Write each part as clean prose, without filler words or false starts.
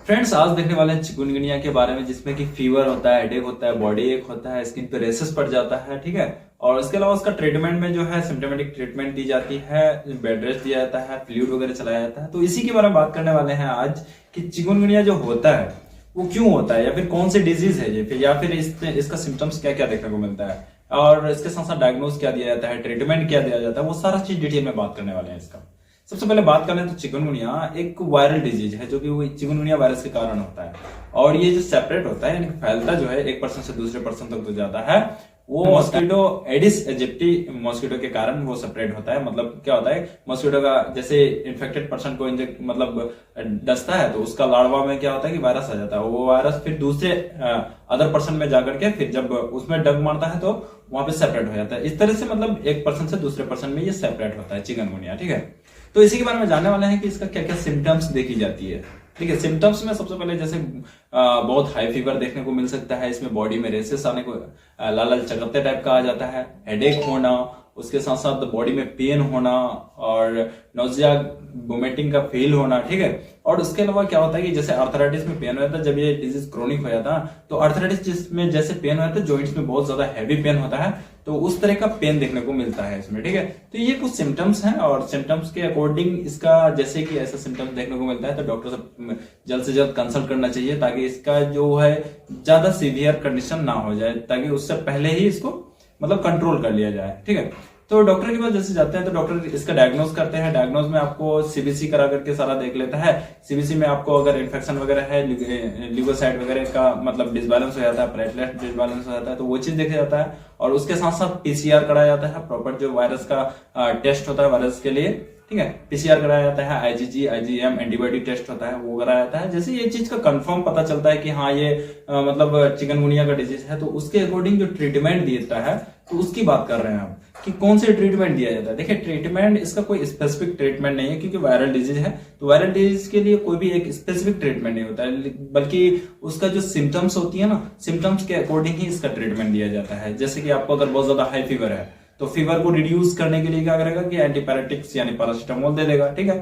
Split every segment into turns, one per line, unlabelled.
Friends, आज देखने वाले हैं चिकुनगुनिया के बारे में, जिसमें कि फीवर होता है, हेडेक होता है, बॉडी एक होता है, स्किन पे रेसेस पड़ जाता है। ठीक है। और इसके अलावा उसका ट्रीटमेंट में जो है सिम्टोमेटिक ट्रीटमेंट दी जाती है, बेड रेस्ट दिया जाता है, फ्लूइड वगैरह चलाया जाता है। तो इसी के बारे में बात करने वाले हैं आज कि चिकुनगुनिया जो होता है वो क्यों होता है, या फिर कौन सी डिजीज है ये, फिर या फिर इसका सिम्टम्स क्या क्या देखने को मिलता है, और इसके साथ साथ डायग्नोज क्या दिया जाता है, ट्रीटमेंट क्या दिया जाता है, वो सारा चीज डिटेल में बात करने वाले हैं इसका। सबसे पहले बात करें तो चिकनगुनिया एक वायरल डिजीज है जो कि वो चिकनगुनिया वायरस के कारण होता है। और ये जो सेपरेट होता है, यानी फैलता जो है एक पर्सन से दूसरे पर्सन तक तो जाता है, वो मॉस्किटो एडिस एजिप्टी मॉस्किटो के कारण वो सेपरेट होता है। मतलब क्या होता है, मॉस्किटो का जैसे इन्फेक्टेड पर्सन को इंजेक्ट मतलब डसता है तो उसका लार्वा में क्या होता है कि वायरस आ जाता है। वो वायरस फिर दूसरे अदर पर्सन में जाकर के फिर जब उसमें डग मारता है तो वहां पे सेपरेट हो जाता है। इस तरह से मतलब एक पर्सन से दूसरे पर्सन में ये सेपरेट होता है चिकनगुनिया। ठीक है। तो इसी के बारे में जानने वाले हैं कि इसका क्या क्या सिम्टम्स देखी जाती है। ठीक है। सिम्टम्स में सबसे पहले जैसे बहुत हाई फीवर देखने को मिल सकता है, इसमें बॉडी में रेसेस आने को, लाल लाल चकत्ते टाइप का आ जाता है, हेडेक होना, उसके साथ साथ बॉडी में पेन होना और नोजिया वोमिटिंग का फील होना। ठीक है। और उसके अलावा क्या होता है कि जैसे आर्थराइटिस में पेन हो जाता है, जब ये डिजीज क्रोनिक हो जाता है तो आर्थराइटिस जिसमें जैसे पेन हो जाता है, जॉइंट्स में बहुत ज्यादा हैवी पेन होता है, तो उस तरह का पेन देखने को मिलता है इसमें। ठीक है। तो ये कुछ सिम्टम्स हैं और सिम्टम्स के अकॉर्डिंग इसका जैसे कि ऐसा सिम्टम्स देखने को मिलता है तो डॉक्टर से जल्द से जल्द कंसल्ट करना चाहिए, ताकि इसका जो है ज्यादा सीवियर कंडीशन ना हो जाए, ताकि उससे पहले ही इसको मतलब कंट्रोल कर लिया जाए। ठीक है। तो डॉक्टर के पास जैसे जाते हैं तो डॉक्टर इसका डायग्नोज करते हैं। डायग्नोज में आपको सीबीसी करा करके सारा देख लेता है। सीबीसी में आपको अगर इन्फेक्शन वगैरह है, ल्यूकोसाइट वगैरह का मतलब डिसबैलेंस हो जाता है, प्लेटलेट डिसबैलेंस हो जाता है, तो वो चीज देखा जाता है। और उसके साथ साथ पीसीआर कराया जाता है, प्रॉपर जो वायरस का टेस्ट होता है वायरस के लिए। ठीक है। पीसीआर कराया जाता है, आईजीजी आईजीएम एंटीबॉडी टेस्ट होता है, वो कराया जाता है। जैसे ये चीज का कंफर्म पता चलता है कि हाँ ये मतलब चिकनगुनिया का डिजीज है, तो उसके अकॉर्डिंग जो ट्रीटमेंट देता है तो उसकी बात कर रहे हैं हम कि कौन से ट्रीटमेंट दिया जाता है। देखिए, ट्रीटमेंट इसका कोई स्पेसिफिक ट्रीटमेंट नहीं है, क्योंकि वायरल डिजीज है तो वायरल डिजीज के लिए कोई भी एक स्पेसिफिक ट्रीटमेंट नहीं होता है, बल्कि उसका जो सिम्टम्स होती है ना, सिम्टम्स के अकॉर्डिंग ही इसका ट्रीटमेंट दिया जाता है। जैसे कि आपको अगर बहुत ज्यादा हाई फीवर है तो फीवर को रिड्यूस करने के लिए क्या करेगा कि एंटीपायरेटिक्स यानी पैरासिटामोल दे देगा। ठीक है।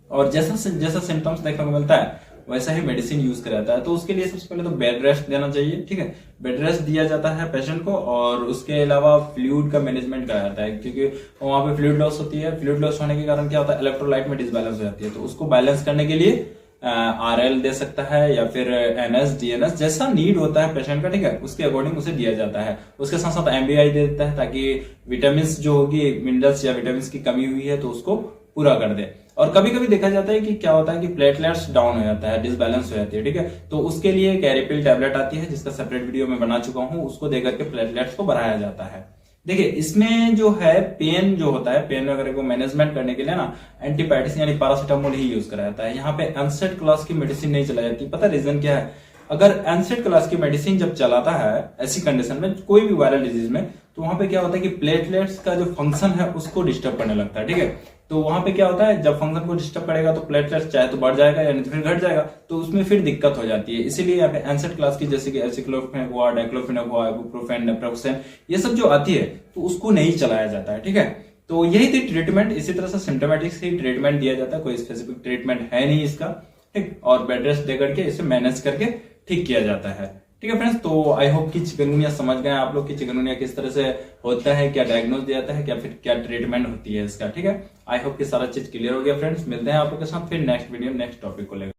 और जैसा जैसा सिम्टम्स देखने को मिलता है वैसा ही मेडिसिन यूज कराता है। तो उसके लिए सबसे पहले तो बेड रेस्ट देना चाहिए। ठीक है। बेड रेस्ट दिया जाता है पेशेंट को, और उसके अलावा फ्लूइड का मैनेजमेंट कराया जाता है, क्योंकि वहां पे फ्लूइड लॉस होती है। फ्लूइड लॉस होने के कारण क्या होता है, इलेक्ट्रोलाइट में डिसबैलेंस हो जाती है, तो उसको बैलेंस करने के लिए आरएल दे सकता है या फिर एनएस डीएनएस, जैसा नीड होता है पेशेंट का। ठीक है। उसके अकॉर्डिंग उसे दिया जाता है। उसके साथ साथ एमबीआई दे देता है, ताकि विटामिन जो होगी, मिनरल्स या विटामिन की कमी हुई है तो उसको पूरा कर दे। और कभी कभी देखा जाता है कि क्या होता है कि प्लेटलेट्स डाउन हो जाता है, डिसबैलेंस हो जाती है। ठीक है। तो उसके लिए कैरिपिल टैबलेट आती है, जिसका सेपरेट वीडियो में बना चुका हूं, उसको देकर के प्लेटलेट्स को बढ़ाया जाता है। देखिए, इसमें जो है पेन जो होता है, पेन वगैरह को मैनेजमेंट करने के लिए ना एंटीबायोटिक्स यानी पैरासिटामोल ही यूज करा जाता है। यहाँ पे एनसेड क्लास की मेडिसिन नहीं चलाई जाती। पता रीजन क्या है? अगर एनसेड क्लास की मेडिसिन जब चलाता है ऐसी कंडीशन में, कोई भी वायरल डिजीज में, तो वहां पे क्या होता है कि प्लेटलेट्स का जो फंक्शन है उसको डिस्टर्ब करने लगता है। ठीक है। तो वहां पे क्या होता है, जब फंक्शन को डिस्टर्ब करेगा तो प्लेटलेट्स चाहे तो बढ़ जाएगा या नहीं तो फिर घट जाएगा, तो उसमें फिर दिक्कत हो जाती है। इसीलिए यहाँ पे एनसेड क्लास की जैसे कि एसिक्लोफेनेक हुआ, डाइक्लोफेनेक हुआ, इबुप्रोफेन, नेप्रोक्सेन, ये सब जो आती है तो उसको नहीं चलाया जाता है। ठीक है। तो यही थी ट्रीटमेंट। इसी तरह से सिम्टोमेटिक ही ट्रीटमेंट दिया जाता है, कोई स्पेसिफिक ट्रीटमेंट है नहीं इसका। ठीक। और बेड रेस्ट दे करके इसे मैनेज करके ठीक किया जाता है। ठीक है फ्रेंड्स, तो आई होप कि चिकनगुनिया समझ गए आप लोग कि चिकनगुनिया किस तरह से होता है, क्या डायग्नोज दिया जाता है, क्या फिर क्या ट्रीटमेंट होती है इसका। ठीक है। आई होप कि सारा चीज क्लियर हो गया फ्रेंड्स। मिलते हैं आप लोग के साथ फिर नेक्स्ट वीडियो नेक्स्ट टॉपिक को लेकर।